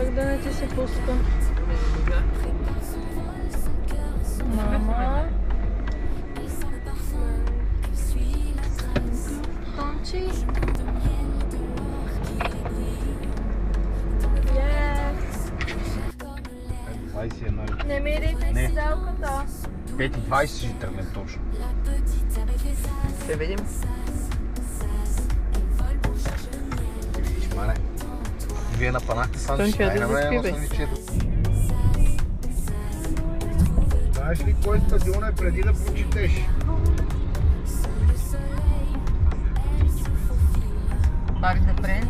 Как да не ти се пуска? Мама. Тончи. Yes. 21. Не мирите седалката. 5:20 ще тръгнем точно. Ще видим. Виж, мане. Вие напанахте сам си. Да заспи, бе. Знаеш ли кой стадион е преди да прочетеш? Парк де Пренс.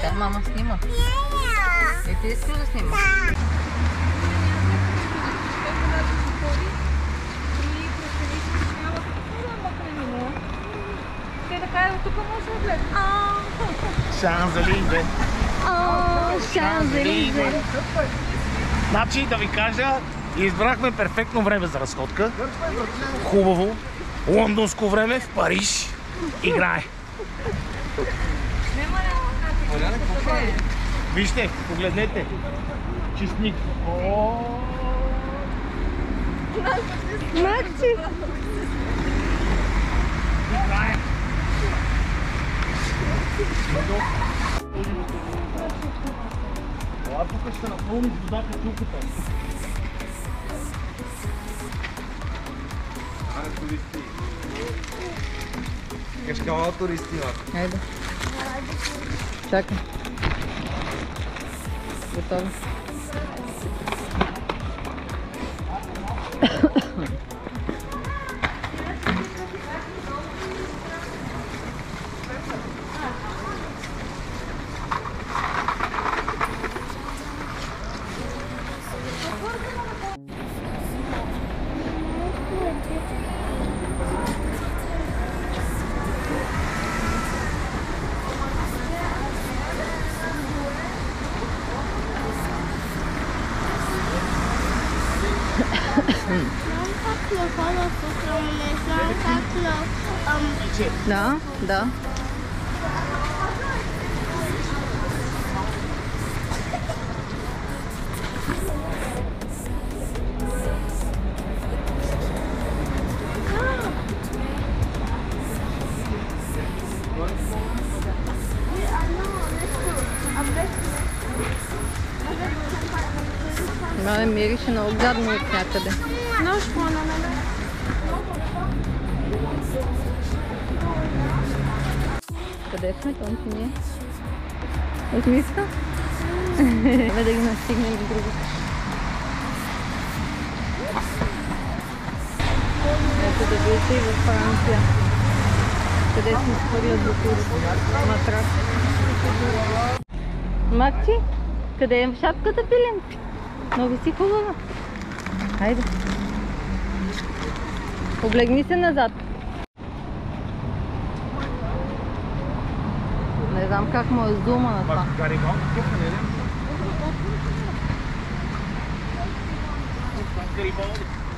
Да, мама снима. И ти искаш да снимаш? Тук може да гледаш. Шанзелизе. Шанзелизе. Значи да ви кажа, избрахме перфектно време за разходка. Хубаво. Лондонско време в Париж. Играе. Вижте, погледнете. Чистник. Макси! Играе. А тук ще напълни вода по чулката. Аре, туристи. Кеш кама туристи, ма. Айде. Чакай. Готови. Да, да. Мале мирише много гадно от някъде. Къде сме, Тончи, ние? От миска? Бе да ги настигнем до другото. Ето да видите и във Франция, къде се изхвърлят бутилите на трак. Макси, къде е шапката, пилен? Много си хубава. Хайде. Облегни се назад. Не знам как му е зума на това. Гарибалди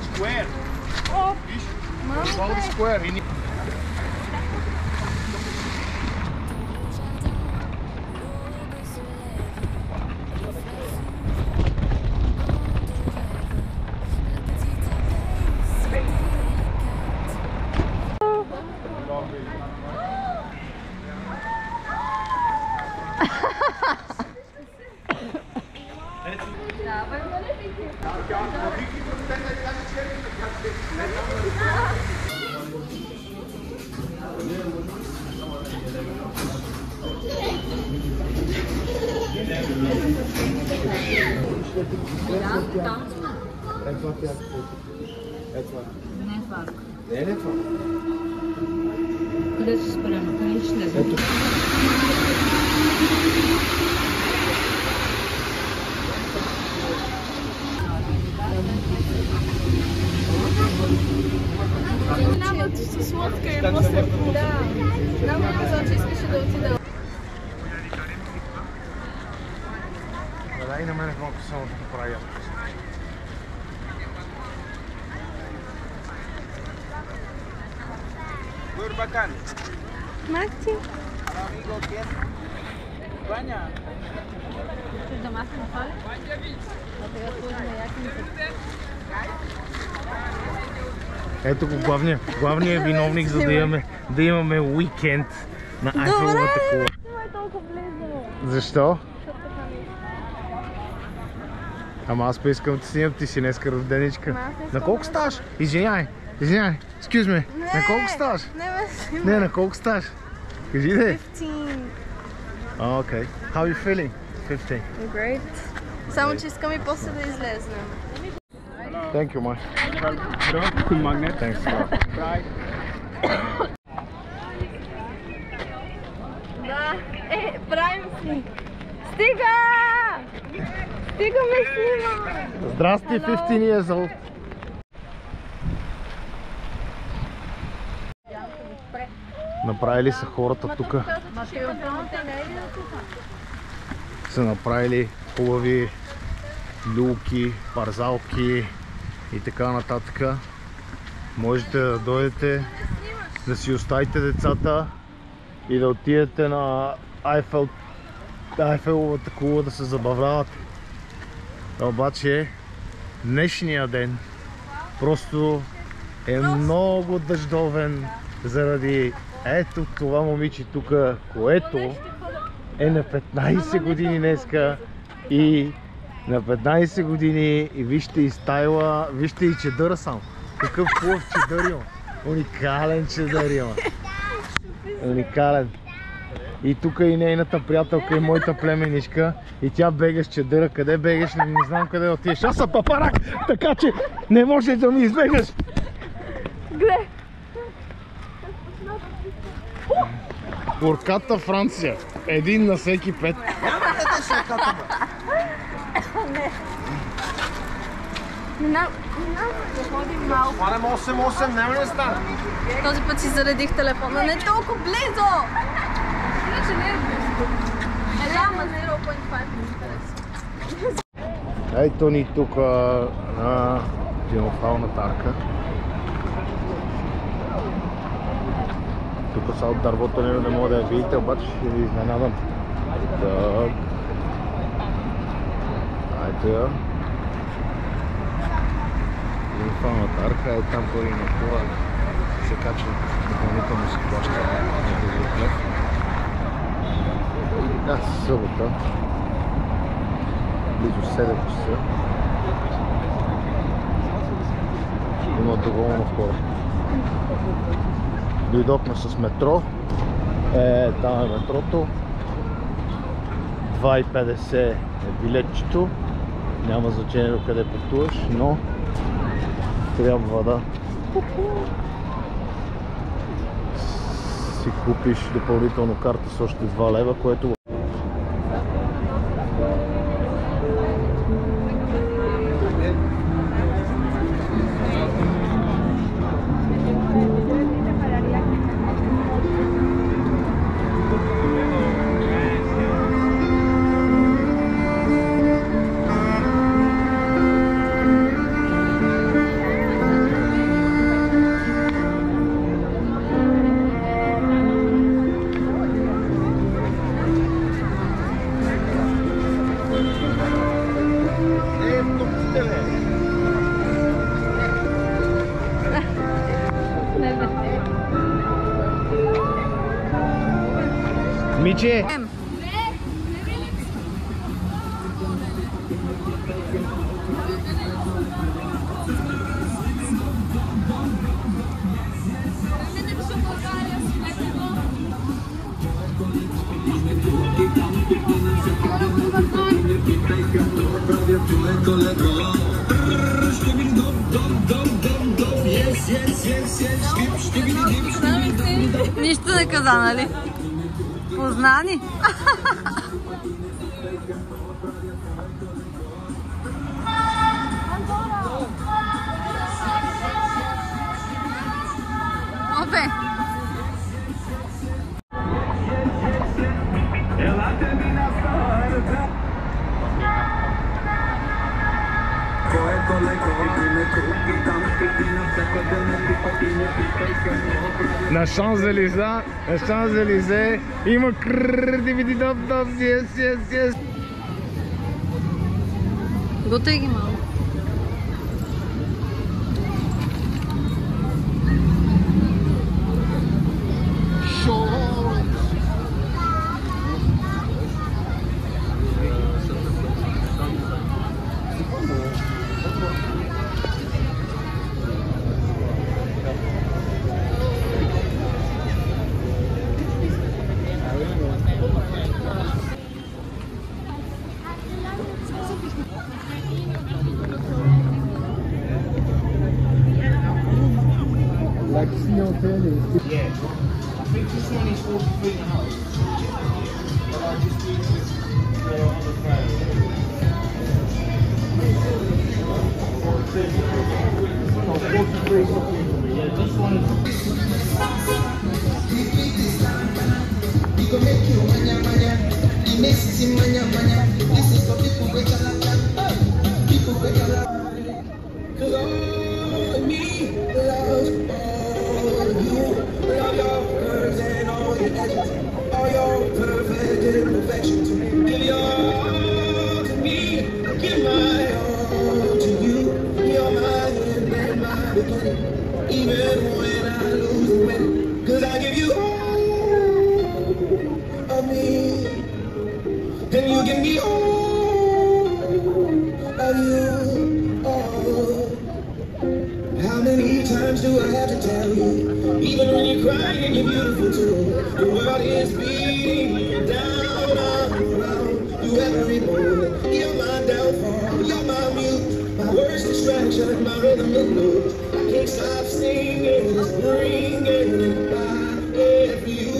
Сквер. Виж? Мама, Гарибалди Сквер. Къде се спрямо? Къде ще слезе? че искаше да отида. Да, и на мен малко само да прави ядко. Bacán. Maxi. Ahora amigo, ¿quién? España. Chceš domácí na chvále? A teraz pôjdeme jakým. Ето го главният виновник, за да имаме уикенд на Айфеловата кула. Снимай толкова близо. Защо? Ама аз па искам да снимам, ти си днеска рожденичка. На колко ставаш? Извиняй, excuse me. На колко ставаш? Не, на колко ставаш? Кажи де. 15. Okay. How are you feeling? 15. Great. Само че искам и после да излезнем. Thank you, man. Full magnet. Thanks a lot. Right. Да, правим си. Стига! Стига ме снима! Здрасти, 15 years old. Направили са хората тук. Са направили хубави люлки, парзалки и така нататък. Можете да дойдете, да си оставите децата и да отидете на Айфеловата кула да се забавляват. Обаче днешния ден просто е много дъждовен заради ето това момиче тук, което е на 15 години днеска и на 15 години и вижте и стайла, вижте и чедъра сам. Какъв хубав чедър има. Уникален чедър има. Уникален. И тук и нейната приятелка и моята племеничка и тя бега с чедъра. Къде бегаш? Не знам къде отидеш. Аз съм папарак, така че не можеш да ми избегаш. Гле! Горката Франция. Един на всеки 5. Да ходим малко. Хванем 8-8, няма ли да стане? Този път си заредих телефона. Не толкова близо! Иначе не е близо. Ама 0.5 ми харесва. Ето ни тук на Триумфалната арка. Тук са от дървото не мога да я видите, обаче ще ви изненадам. Так. Ето я. Триумфалната арка е там горе на това. Се качва допълнително се плаща на този лев. Да, събота. Близо 7 часа. Има доволно хора. Дойдохме с метро. Там е метрото. 2,50 е билетчето. Няма значение до къде пътуваш, но трябва да си купиш допълнително карта с още 2 лева, което Миче! Нищо не каза, нали? Познани? Опе! На Шанзелизе има yes. Готай ги малко. Yeah. I think this one is 43.5. But I'll just do this on the ground. Oh, 43 is not good for me. Yeah, this one is. This is for people with a lot. People with a lot. 'Cause all of me loves all of you. Love your curves and all your edges, all your perfect imperfections. Give your all to me, give my all to you. You're my end and my beginning, even when I lose and win. 'Cause I give you all of me, and you give me all of you. How many times do I have to tell you? Even when you're crying, you're beautiful too. The world is beating down around you every moment. You're my downfall, you're my mute, my worst distraction, my rhythm and blues. I can't stop singing, it's bringing back for you.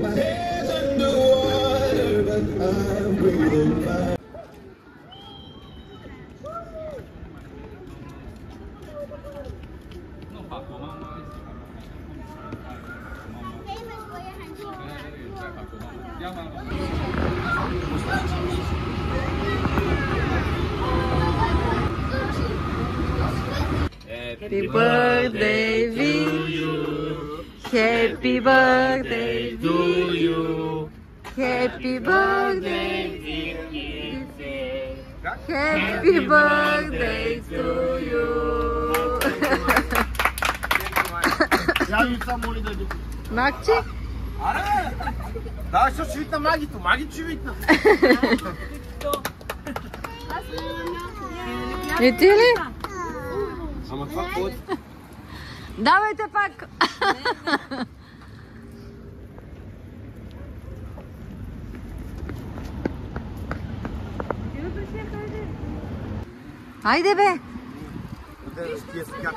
My head's underwater, but I'm breathing fine. Happy birthday to you. Happy birthday to you. Happy birthday dear you. Happy birthday to you. Макчи? Аре! Да, ще свитна магито. Маги свитна. И ти ли? Ама това код. Давайте пак! Хайде бе! Тия скачат.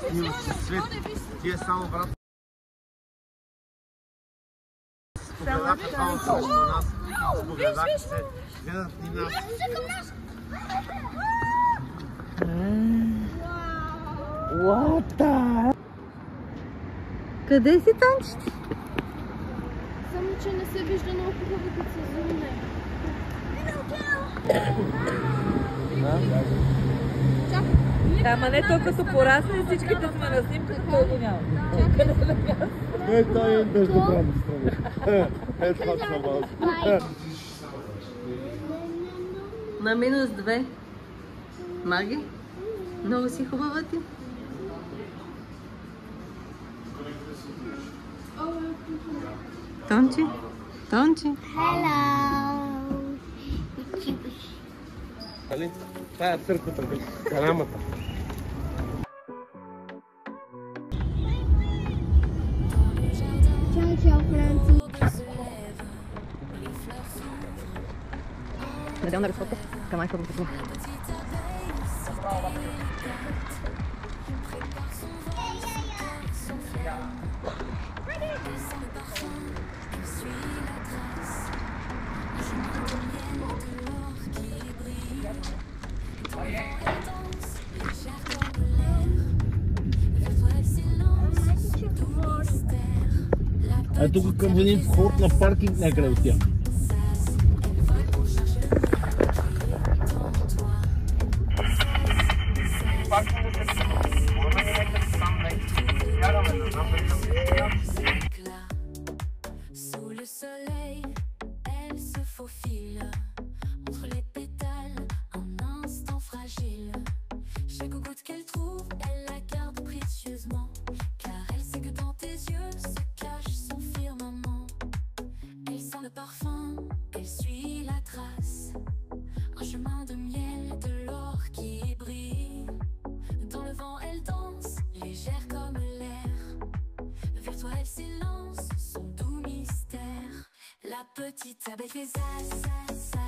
Снимаш свет. Тия само брат. Спогледаха само срещу нас. Спогледаха се. Гледат ни нас. What the? Къде си, Танчи? Само, че не се вижда много хубаво, като се зумне. Ама не то като порасне и всичките сме на снимка, то го няма. Не, той е без добра настроение. Ето това съм аз. На -2. Маги? Много си хубава ти. Тончи? Тончи? Нали? Това е църквата, канамата. Неделна разходка към Айфорната снима. А тук към един вход на паркинг някъде от тях. Паркинг silence, son doux mystère. La petite abeille fait ça, ça, ça.